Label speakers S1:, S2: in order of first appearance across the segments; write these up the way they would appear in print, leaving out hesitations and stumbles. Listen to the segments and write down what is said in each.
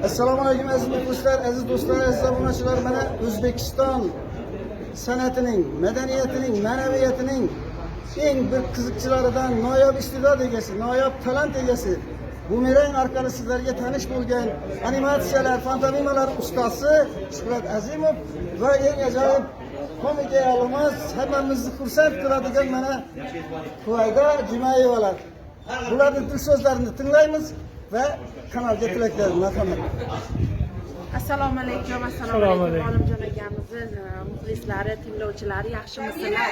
S1: Assalomu alaykum aziz muxlislar, aziz do'stlar, aziz obunachilar. Mana O'zbekiston san'atining, madaniyatining, ma'naviyatining eng bir qiziqchilaridan noyob iste'dod egasi, noyob talant egasi, bumerang orqali sizlarga tanish bo'lgan animatsiyalar, pantomimalar ustasi Shuhrat Azimov va eng ajoyib komik ayolimiz, hammamizni xursand qiladigan mana Huvaydo Jumayevalar. Bularning dil so'zlarini tinglaymiz va kanalga tilaklar. Marhamat.
S2: Assalomu alaykum, Olimjon akamizni muxlislari, tinglovchilari, yaxshimisizlar?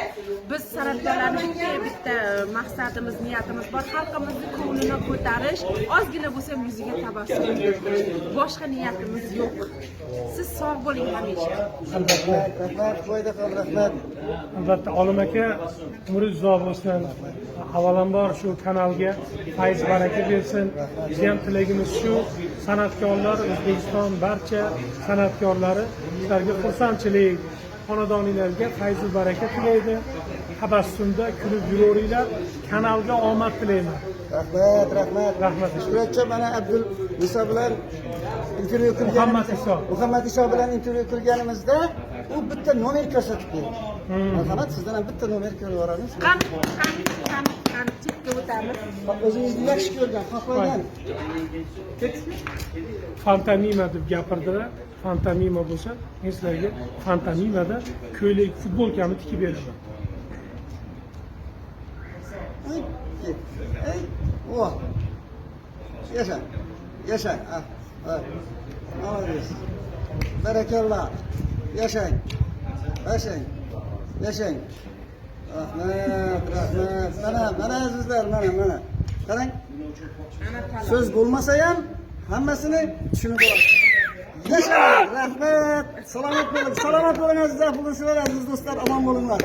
S2: Biz san'atkorlarning bitta maqsadimiz, niyatimiz bor. Xalqimizni ko'nglini ko'tarish, ozgina bo'lsa ham yuziga tabassum bildirish. Boshqa niyatimiz yo'q. Siz sog' bo'ling hamisha.
S1: Albatta, rahmat, foydaxon rahmat.
S3: Albatta, Olim aka umringiz uzoq bo'lsin. Avvalambor shu kanalga fayz baraka bersin. Biz ham tilagimiz shu, san'atkorlar, O'zbekiston barcha san'atkorlari sizlarga xursandchilik, xonadoninglarga fayz baraka tilaydi. Tabassumda kulib yuravringlar. Kanalga omad tilayman.
S1: Rahmat, rahmat.
S3: Rahmat.
S1: Shuhratcha mana Abdul Iso bilan intervyu qilganimizda, Muhammad Iso bilan intervyu qilganimizda u bitta nomer ko'rsatib berdi. Marhamat, sizdan ham bitta nomer ko'rib yuboramiz.
S2: Qani, chekka o'tamiz.
S1: O'zingizni yaxshi ko'rgan, xohlagan.
S3: Fantomima deb gapirdilar. Fantomima bo'lsa, men sizlarga fantomimada ko'ylak futbolkamni tikib beraman.
S1: Oh. Yaşang. Yaşang. Молодец. Barakallah. Yaşang. Yaşang. Yaşang. Rahmat, rahmat. Mana azizlar, mana. Qarang. So'z bo'lmasa ham hammasini tushunib olasiz. Yaşang. Rahmat. Salomat bo'ling. Salomat bo'ling azizlar, muxlislar, aziz do'stlar, omon bo'linglar.